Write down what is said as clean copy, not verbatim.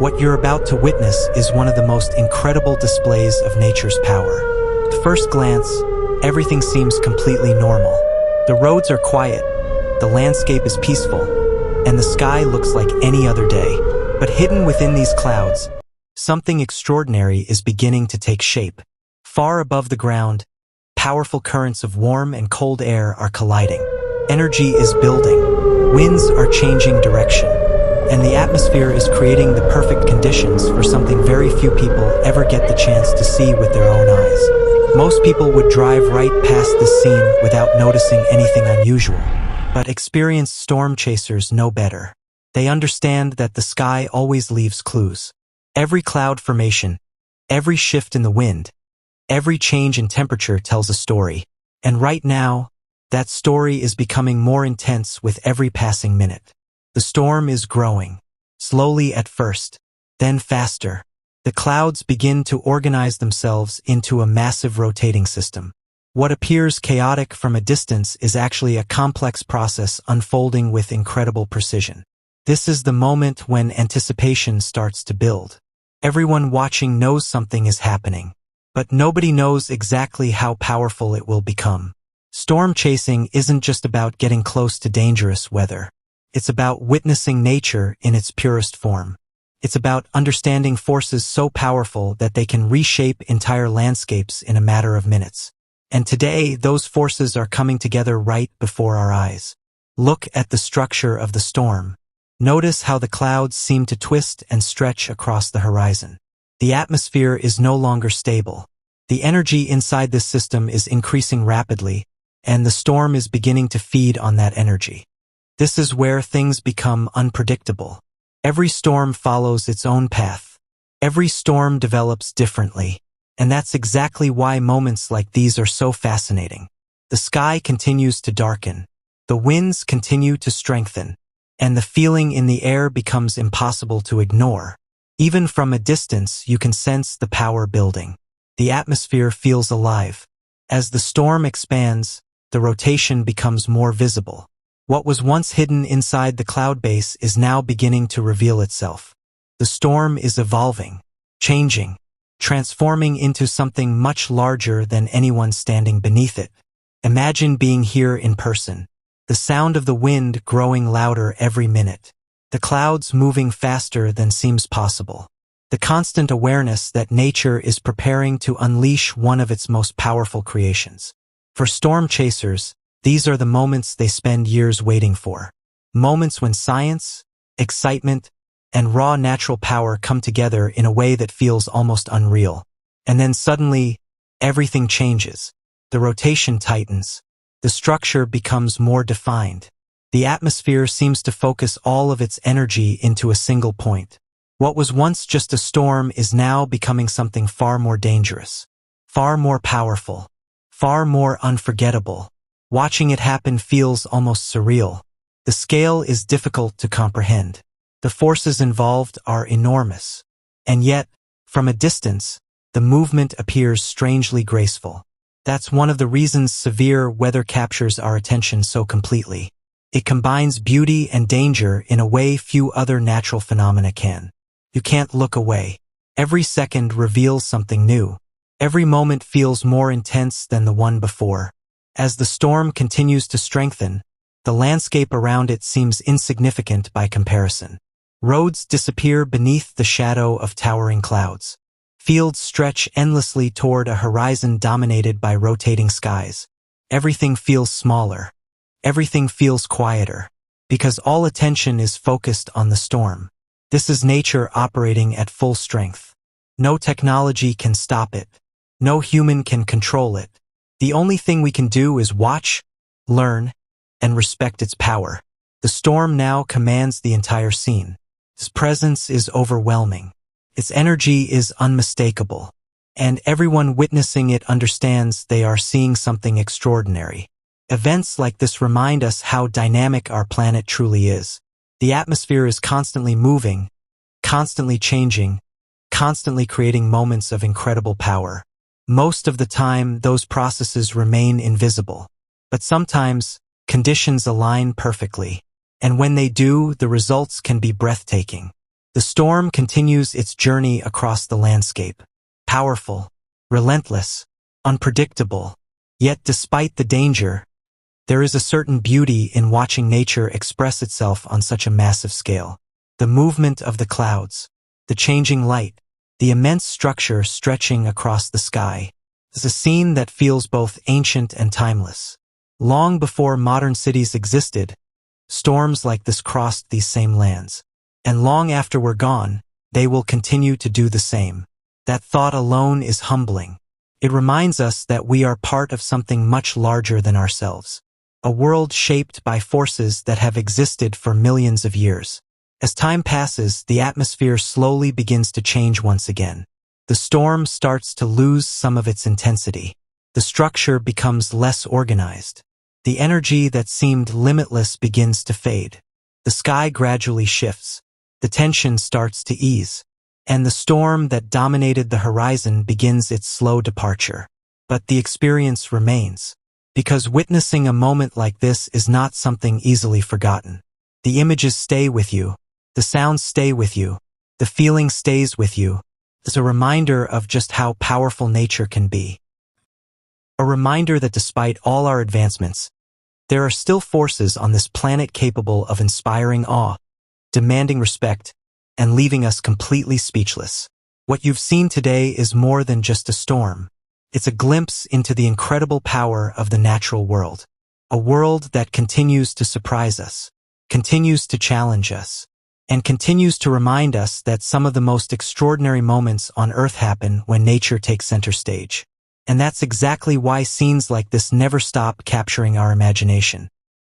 What you're about to witness is one of the most incredible displays of nature's power. At first glance, everything seems completely normal. The roads are quiet, the landscape is peaceful, and the sky looks like any other day. But hidden within these clouds, something extraordinary is beginning to take shape. Far above the ground, powerful currents of warm and cold air are colliding. Energy is building, winds are changing direction, and the atmosphere is creating the perfect conditions for something very few people ever get the chance to see with their own eyes. Most people would drive right past this scene without noticing anything unusual, but experienced storm chasers know better. They understand that the sky always leaves clues. Every cloud formation, every shift in the wind, every change in temperature tells a story. And right now, that story is becoming more intense with every passing minute. The storm is growing, slowly at first, then faster. The clouds begin to organize themselves into a massive rotating system. What appears chaotic from a distance is actually a complex process unfolding with incredible precision. This is the moment when anticipation starts to build. Everyone watching knows something is happening, but nobody knows exactly how powerful it will become. Storm chasing isn't just about getting close to dangerous weather. It's about witnessing nature in its purest form. It's about understanding forces so powerful that they can reshape entire landscapes in a matter of minutes. And today, those forces are coming together right before our eyes. Look at the structure of the storm. Notice how the clouds seem to twist and stretch across the horizon. The atmosphere is no longer stable. The energy inside this system is increasing rapidly, and the storm is beginning to feed on that energy. This is where things become unpredictable. Every storm follows its own path. Every storm develops differently, and that's exactly why moments like these are so fascinating. The sky continues to darken. The winds continue to strengthen, and the feeling in the air becomes impossible to ignore. Even from a distance, you can sense the power building. The atmosphere feels alive. As the storm expands, the rotation becomes more visible. What was once hidden inside the cloud base is now beginning to reveal itself. The storm is evolving, changing, transforming into something much larger than anyone standing beneath it. Imagine being here in person. The sound of the wind growing louder every minute. The clouds moving faster than seems possible. The constant awareness that nature is preparing to unleash one of its most powerful creations. For storm chasers, these are the moments they spend years waiting for. Moments when science, excitement, and raw natural power come together in a way that feels almost unreal. And then suddenly, everything changes. The rotation tightens. The structure becomes more defined. The atmosphere seems to focus all of its energy into a single point. What was once just a storm is now becoming something far more dangerous, far more powerful, far more unforgettable. Watching it happen feels almost surreal. The scale is difficult to comprehend. The forces involved are enormous. And yet, from a distance, the movement appears strangely graceful. That's one of the reasons severe weather captures our attention so completely. It combines beauty and danger in a way few other natural phenomena can. You can't look away. Every second reveals something new. Every moment feels more intense than the one before. As the storm continues to strengthen, the landscape around it seems insignificant by comparison. Roads disappear beneath the shadow of towering clouds. Fields stretch endlessly toward a horizon dominated by rotating skies. Everything feels smaller. Everything feels quieter, because all attention is focused on the storm. This is nature operating at full strength. No technology can stop it. No human can control it. The only thing we can do is watch, learn, and respect its power. The storm now commands the entire scene. Its presence is overwhelming. Its energy is unmistakable, and everyone witnessing it understands they are seeing something extraordinary. Events like this remind us how dynamic our planet truly is. The atmosphere is constantly moving, constantly changing, constantly creating moments of incredible power. Most of the time, those processes remain invisible. But sometimes, conditions align perfectly. And when they do, the results can be breathtaking. The storm continues its journey across the landscape. Powerful, relentless, unpredictable. Yet despite the danger, there is a certain beauty in watching nature express itself on such a massive scale. The movement of the clouds, the changing light, the immense structure stretching across the sky is a scene that feels both ancient and timeless. Long before modern cities existed, storms like this crossed these same lands. And long after we're gone, they will continue to do the same. That thought alone is humbling. It reminds us that we are part of something much larger than ourselves. A world shaped by forces that have existed for millions of years. As time passes, the atmosphere slowly begins to change once again. The storm starts to lose some of its intensity. The structure becomes less organized. The energy that seemed limitless begins to fade. The sky gradually shifts. The tension starts to ease. And the storm that dominated the horizon begins its slow departure. But the experience remains. Because witnessing a moment like this is not something easily forgotten. The images stay with you. The sounds stay with you. The feeling stays with you. It's a reminder of just how powerful nature can be. A reminder that despite all our advancements, there are still forces on this planet capable of inspiring awe, demanding respect, and leaving us completely speechless. What you've seen today is more than just a storm. It's a glimpse into the incredible power of the natural world. A world that continues to surprise us, continues to challenge us, and continues to remind us that some of the most extraordinary moments on Earth happen when nature takes center stage. And that's exactly why scenes like this never stop capturing our imagination.